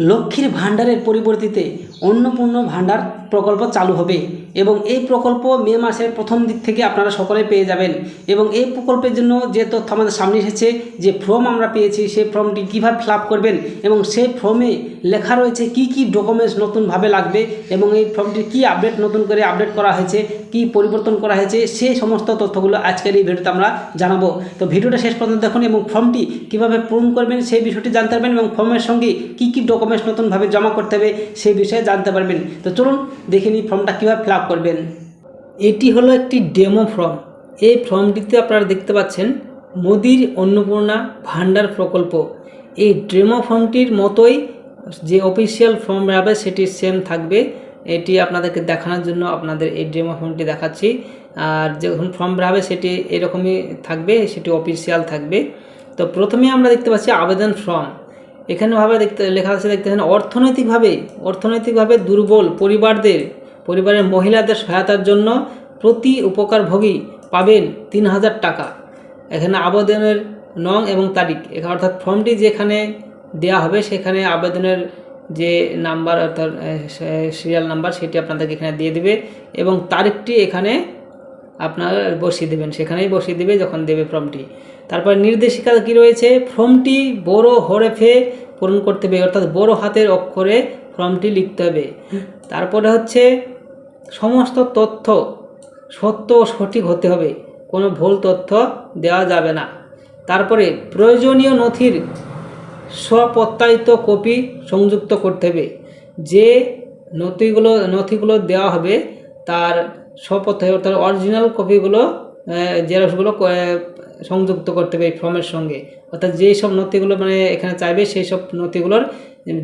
লক্ষ্মীর ভাণ্ডারের পরিবর্তিতে অন্নপূর্ণা ভাণ্ডার প্রকল্প চালু হবে এবং এই প্রকল্প মে মাসের প্রথম দিক থেকে আপনারা সকলে পেয়ে যাবেন। এবং এই প্রকল্পের জন্য যে তথ্য আমাদের সামনে এসেছে, যে ফর্ম আমরা পেয়েছি, সেই ফর্মটি কীভাবে ফিল আপ করবেন এবং সেই ফর্মে লেখা রয়েছে কি কি ডকুমেন্টস নতুনভাবে লাগবে এবং এই ফর্মটি কি আপডেট নতুন করে আপডেট করা হয়েছে, কি পরিবর্তন করা হয়েছে, সেই সমস্ত তথ্যগুলো আজকের এই ভিডিওতে আমরা জানাবো। তো ভিডিওটা শেষ পর্যন্ত দেখুন এবং ফর্মটি কীভাবে পূরণ করবেন সেই বিষয়টি জানতে পারবেন এবং ফর্মের সঙ্গে কি কি ডকুমেন্টস নতুনভাবে জমা করতে হবে সেই বিষয়ে জানতে পারবেন। তো চলুন দেখে নিই ফর্মটা কীভাবে ফিল আপ করবেন। এটি হলো একটি ডেমো ফর্ম। এই ফর্মটিতে আপনারা দেখতে পাচ্ছেন মোদির অন্নপূর্ণা ভাণ্ডার প্রকল্প। এই ডেমো ফর্মটির মতোই যে অফিসিয়াল ফর্ম হবে সেটি সেম থাকবে। এটি আপনাদেরকে দেখানোর জন্য আপনাদের এই ডেমো ফর্মটি দেখাচ্ছি। আর যখন ফর্ম হবে সেটি এরকমই থাকবে, সেটি অফিসিয়াল থাকবে। তো প্রথমে আমরা দেখতে পাচ্ছি আবেদন ফর্ম। এখানে লেখা আছে, দেখতে পাচ্ছেন অর্থনৈতিকভাবে দুর্বল পরিবারের মহিলাদের সহায়তার জন্য প্রতি উপকারভোগী পাবেন 3000 টাকা। এখানে আবেদনের নং এবং তারিখ, অর্থাৎ ফর্মটি যেখানে দেওয়া হবে সেখানে আবেদনের যে নাম্বার অর্থাৎ সিরিয়াল নাম্বার সেটি আপনাদেরকে এখানে দিয়ে দেবে এবং তারিখটি এখানে আপনারা বসিয়ে দেবেন, সেখানেই বসিয়ে দেবে যখন দেবে ফর্মটি। তারপর নির্দেশিকা কি রয়েছে, ফর্মটি বড় হরফে পূরণ করতে হবে, অর্থাৎ বড় হাতের অক্ষরে ফর্মটি লিখতে হবে। তারপরে হচ্ছে সমস্ত তথ্য সত্য ও সঠিক হতে হবে, কোনো ভুল তথ্য দেওয়া যাবে না। তারপরে প্রয়োজনীয় নথির স্বপ্রত্যায়িত কপি সংযুক্ত করতে হবে। যে নথিগুলো দেওয়া হবে তার স্বপ্রত্যায়িত অর্থাৎ অরিজিনাল কপিগুলো জেরক্সগুলো সংযুক্ত করতে হবে এই ফর্মের সঙ্গে, অর্থাৎ যেই সব নথিগুলো এখানে চাইবে সেই সব নথিগুলোর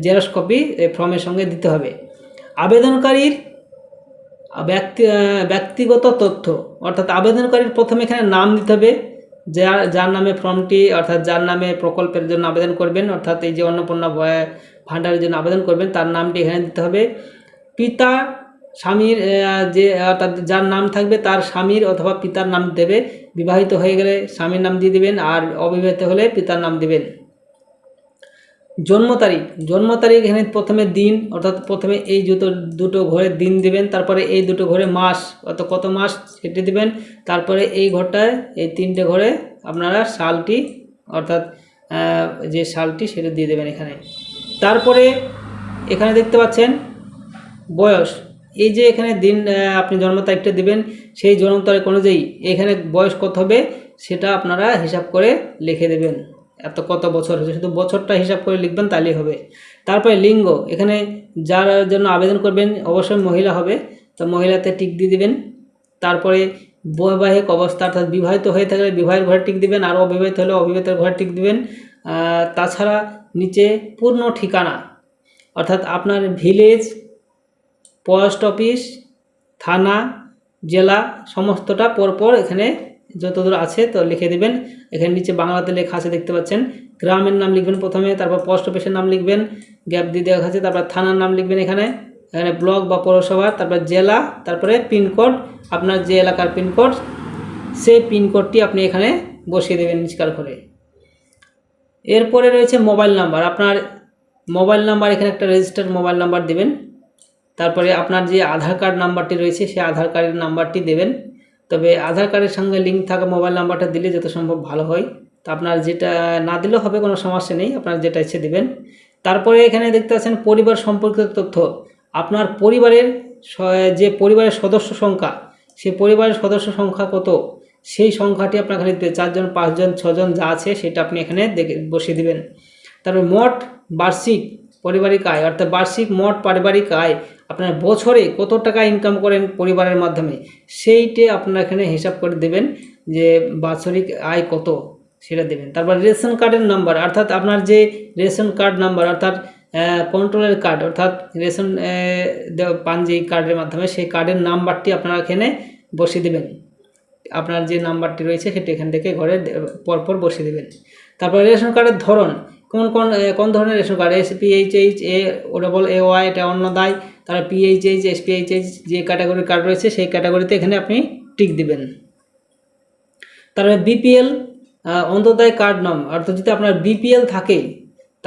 জেরক্স কপি ফর্মের সঙ্গে দিতে হবে। আবেদনকারীর ব্যক্তিগত তথ্য, অর্থাৎ আবেদনকারীর প্রথমে এখানে নাম দিতে হবে, যার নামে ফর্মটি অর্থাৎ যার নামে প্রকল্পের জন্য আবেদন করবেন, অর্থাৎ এই যে অন্নপূর্ণা ভাণ্ডারের জন্য আবেদন করবেন তার নামটি এখানে দিতে হবে। পিতা স্বামীর যে অর্থাৎ যার নাম থাকবে তার স্বামীর অথবা পিতার নাম দেবে, বিবাহিত হয়ে গেলে স্বামীর নাম দিয়ে দেবেন আর অবিবাহিত হলে পিতার নাম দেবেন। জন্ম তারিখ এখানে প্রথমে দিন, অর্থাৎ প্রথমে এই দুটো ঘরে দিন দিবেন, তারপরে এই দুটো ঘরে মাস অর্থাৎ কত মাস সেটি দিবেন, তারপরে এই ঘরটায় এই তিনটে ঘরে আপনারা সালটি অর্থাৎ যে সালটি সেটা দিয়ে দেবেন এখানে। তারপরে এখানে দেখতে পাচ্ছেন বয়স, এই যে এখানে দিন আপনি জন্ম তারিখটা দেবেন, সেই জন্ম তারিখ অনুযায়ী এখানে বয়স কত হবে সেটা আপনারা হিসাব করে লিখে দেবেন, কত বছর হয়েছে শুধু বছরটা হিসাব করে লিখবেন তাহলেই হবে। তারপরে লিঙ্গ, এখানে যার জন্য আবেদন করবেন অবশ্যই মহিলা হবে, তো মহিলাতে টিক দিয়ে দেবেন। তারপরে বৈবাহিক অবস্থা, অর্থাৎ বিবাহিত হয়ে থাকলে বিবাহের ঘরে টিক দিবেন আর অবিবাহিত হলে অবিবাহিতের ঘরে টিক দিবেন। তাছাড়া নিচে পূর্ণ ঠিকানা, অর্থাৎ আপনার ভিলেজ, পোস্ট অফিস, থানা, জেলা সমস্তটা পরপর এখানে যতদূর আছে তো লিখে দেবেন। এখানে নিচে বাংলাতে লেখা আছে দেখতে পাচ্ছেন, গ্রামের নাম লিখবেন প্রথমে, তারপর পোস্ট অফিসের নাম লিখবেন, গ্যাপ দিয়ে দেওয়া আছে, তারপর থানার নাম লিখবেন এখানে ব্লক বা পৌরসভা, তারপর জেলা, তারপরে পিনকোড, আপনার যে এলাকার পিনকোড সেই পিনকোডটি আপনি এখানে বসিয়ে দেবেন নিষ্কার করে। এরপরে রয়েছে মোবাইল নাম্বার, আপনার মোবাইল নাম্বার এখানে একটা রেজিস্টার্ড মোবাইল নাম্বার দেবেন। তারপরে আপনার যে আধার কার্ড নাম্বারটি রয়েছে সেই আধার কার্ডের নাম্বারটি দেবেন, তবে আধার কার্ডের সঙ্গে লিঙ্ক থাকা মোবাইল নাম্বারটা দিলে যত সম্ভব ভালো হয়। তো আপনার যেটা না দিলেও হবে, কোনো সমস্যা নেই, আপনার যেটা ইচ্ছে দেবেন। তারপরে এখানে দেখতে পাচ্ছেন পরিবার সম্পর্কিত তথ্য, আপনার পরিবারের যে পরিবারের সদস্য সংখ্যা, সেই পরিবারের সদস্য সংখ্যা কত সেই সংখ্যাটি আপনার এখানে 4 জন 5 জন 6 জন যা আছে সেটা আপনি এখানে বসিয়ে দেবেন। তারপরে মোট বার্ষিক পারিবারিক আয়, অর্থাৎ বার্ষিক মোট পারিবারিক আয়, আপনার বছরে কত টাকা ইনকাম করেন পরিবারের মাধ্যমে সেইটি আপনার এখানে হিসাব করে দেবেন যে বাৎসরিক আয় কত সেটা দেবেন। তারপর রেশন কার্ডের নাম্বার, অর্থাৎ আপনার যে রেশন কার্ড নাম্বার অর্থাৎ কন্ট্রোলের কার্ড, অর্থাৎ রেশন পান যে কার্ডের মাধ্যমে সেই কার্ডের নাম্বারটি আপনারা এখানে বসিয়ে দেবেন, আপনার যে নাম্বারটি রয়েছে সেটি এখান থেকে ঘরে পরপর বসিয়ে দেবেন। তারপর রেশন কার্ডের ধরন, কোন ধরনের রেশন কার্ড, SPHH AAY এটা অন্নদায়, তারপর PHH SPHH যে ক্যাটাগরির কার্ড রয়েছে সেই ক্যাটাগরিতে এখানে আপনি টিক দিবেন। তারপরে BPL অন্তোদয় কার্ড নাম, অর্থাৎ যদি আপনার BPL থাকে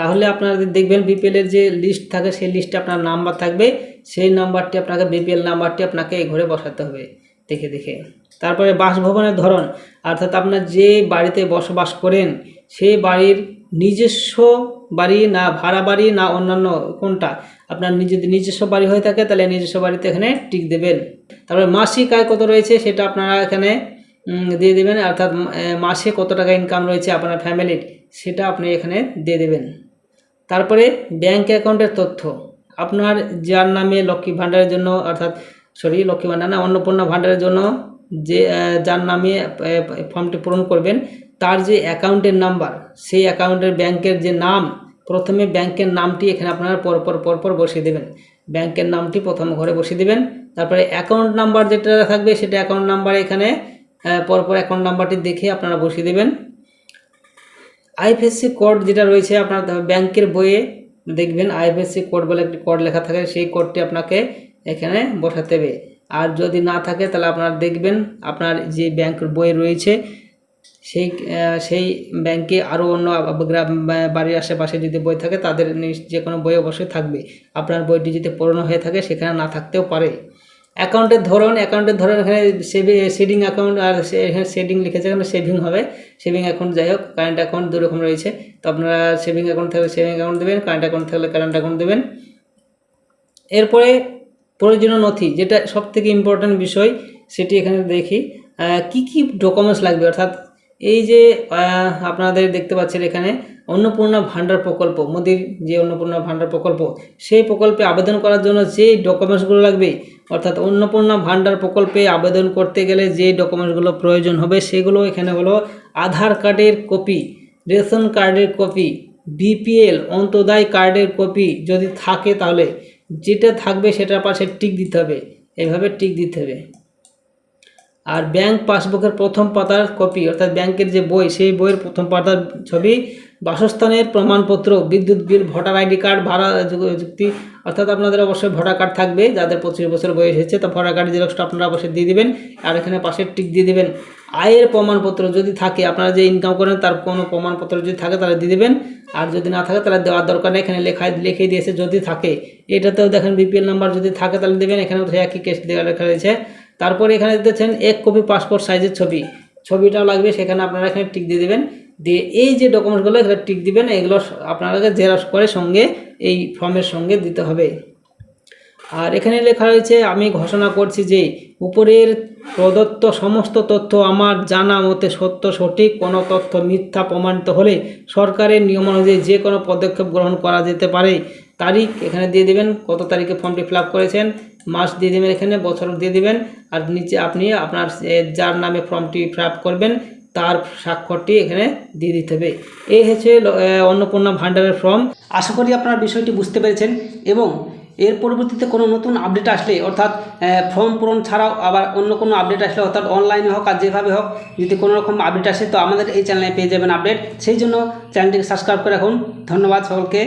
তাহলে আপনারা দেখবেন বিপিএলের যে লিস্ট থাকে সেই লিস্টে আপনার নাম্বার থাকবে, সেই নাম্বারটি আপনাকে বিপিএল নাম্বারটি আপনাকে এই ঘরে বসাতে হবে দেখে দেখে। তারপরে বাসভবনের ধরন, অর্থাৎ আপনার যে বাড়িতে বসবাস করেন সেই বাড়ির নিজস্ব বাড়ি না ভাড়া বাড়ি না অন্যান্য কোনটা, আপনার যদি নিজস্ব বাড়ি হয়ে থাকে তাহলে নিজস্ব বাড়িতে এখানে টিক দেবেন। তারপরে মাসিক আয় কত রয়েছে সেটা আপনারা এখানে দিয়ে দেবেন, অর্থাৎ মাসে কত টাকা ইনকাম রয়েছে আপনার ফ্যামিলির সেটা আপনি এখানে দিয়ে দেবেন। তারপরে ব্যাঙ্ক অ্যাকাউন্টের তথ্য, আপনার যার নামে লক্ষ্মী ভাণ্ডারের জন্য, অর্থাৎ লক্ষ্মী ভাণ্ডার না, অন্নপূর্ণা ভাণ্ডারের জন্য যে যার নামে ফর্মটি পূরণ করবেন তার যে অ্যাকাউন্টের নাম্বার, সেই অ্যাকাউন্টের ব্যাংকের যে নাম, প্রথমে ব্যাংকের নামটি এখানে আপনারা পরপর বসিয়ে দেবেন। ব্যাংকের নামটি প্রথম ঘরে বসিয়ে দেবেন। তারপরে অ্যাকাউন্ট নাম্বার যেটা থাকবে সেটা অ্যাকাউন্ট নাম্বার এখানে পরপর অ্যাকাউন্ট নাম্বারটি দেখে আপনারা বসিয়ে দেবেন। আইএফএসসি কোড যেটা রয়েছে আপনার ব্যাংকের বইয়ে দেখবেন আইএফএসসি কোড বলে একটি কোড লেখা থাকে, সেই কোডটি আপনাকে এখানে বসাতে হবে। আর যদি না থাকে তাহলে আপনারা দেখবেন আপনার যে ব্যাংকের বই রয়েছে সেই ব্যাংকে আরও অন্য বাড়ির আশেপাশে যদি বই থাকে তাদের যে কোনো বই অবশ্যই থাকবে। আপনার বইটি যদি পুরনো হয়ে থাকে সেখানে না থাকতেও পারে। অ্যাকাউন্টের ধরন এখানে সেভিং অ্যাকাউন্ট আর এখানে সেভিং লিখেছে, এখানে সেভিং হবে, সেভিং অ্যাকাউন্ট যাই হোক। কারেন্ট অ্যাকাউন্ট দু রকম রয়েছে, তো আপনারা সেভিং অ্যাকাউন্ট থাকলে সেভিং অ্যাকাউন্ট দেবেন, কারেন্ট অ্যাকাউন্ট থাকলে কারেন্ট অ্যাকাউন্ট দেবেন। এরপরে প্রয়োজনীয় নথি, যেটা সবথেকে ইম্পর্ট্যান্ট বিষয়, সেটি এখানে দেখি কি ডকুমেন্টস লাগবে। অর্থাৎ এই যে আপনাদের দেখতে পাচ্ছেন এখানে অন্নপূর্ণা ভাণ্ডার প্রকল্প, মোদির যে অন্নপূর্ণা ভাণ্ডার প্রকল্প, সেই প্রকল্পে আবেদন করার জন্য যে ডকুমেন্টসগুলো লাগবে, অর্থাৎ অন্নপূর্ণা ভাণ্ডার প্রকল্পে আবেদন করতে গেলে যে ডকুমেন্টসগুলো প্রয়োজন হবে সেগুলো এখানে হলো আধার কার্ডের কপি, রেশন কার্ডের কপি, বিপিএল অন্তোদয় কার্ডের কপি যদি থাকে তাহলে যেটা থাকবে সেটার পাশে টিক দিতে হবে, এভাবে টিক দিতে হবে। আর ব্যাংক পাসবুকের প্রথম পাতার কপি, অর্থাৎ ব্যাংকের যে বই সেই বইয়ের প্রথম পাতার ছবি, বাসস্থানের প্রমাণপত্র, বিদ্যুৎ বিল, ভোটার আইডি কার্ড, ভাড়া যুক্তি, অর্থাৎ আপনাদের অবশ্যই ভোটার কার্ড থাকবে, যাদের 25 বছর বয়স হয়েছে তো ভোটার কার্ড জেরক্সটা আপনারা অবশ্যই দিয়ে দেবেন। আর এখানে পাশে টিক দিয়ে দেবেন। আয়ের প্রমাণপত্র যদি থাকে, আপনারা যে ইনকাম করেন তার কোনো প্রমাণপত্র যদি থাকে তাহলে দিয়ে দেবেন, আর যদি না থাকে তাহলে দেওয়ার দরকার নেই, এখানে লিখে দিয়েছে যদি থাকে। এটাতেও দেখেন বিপিএল নাম্বার যদি থাকে তাহলে দেবেন, এখানেও একই কেস দেওয়া লেখা রয়েছে। তারপরে এখানে দিতেছেন 1 কপি পাসপোর্ট সাইজের ছবিটাও লাগবে, সেখানে আপনারা এখানে টিক দিয়ে দেবেন। দিয়ে এই যে ডকুমেন্টসগুলো এখানে টিক দিবেন, এগুলো আপনাদেরকে জেরক্স করে সঙ্গে এই ফর্মের সঙ্গে দিতে হবে। আর এখানে লেখা রয়েছে আমি ঘোষণা করছি যে উপরের প্রদত্ত সমস্ত তথ্য আমার জানা মতে সত্য সঠিক, কোনো তথ্য মিথ্যা প্রমাণিত হলে সরকারের নিয়ম অনুযায়ী যে কোনো পদক্ষেপ গ্রহণ করা যেতে পারে। তারিখ এখানে দিয়ে দেবেন, কত তারিখে ফর্মটি ফিল আপ করেছেন, মাস দিয়ে দেবেন, এখানে বছর দিয়ে দেবেন। আর নিচে আপনি আপনার যার নামে ফর্মটি ফিল আপ করবেন তার স্বাক্ষরটি এখানে দিয়ে দিতে হবে। এই হচ্ছে অন্নপূর্ণা ভাণ্ডারের ফর্ম। আশা করি আপনারা বিষয়টি বুঝতে পেরেছেন, এবং এর পরবর্তীতে কোনো নতুন আপডেট আসলে, অর্থাৎ ফর্ম পূরণ ছাড়াও আবার অন্য কোনো আপডেট আসলে, অর্থাৎ অনলাইনে হোক আর যেভাবে হোক, যদি কোনো রকম আপডেট আসে তো আমাদের এই চ্যানেলে পেয়ে যাবেন আপডেট। সেই জন্য চ্যানেলটিকে সাবস্ক্রাইব করে রাখুন। ধন্যবাদ সকলকে।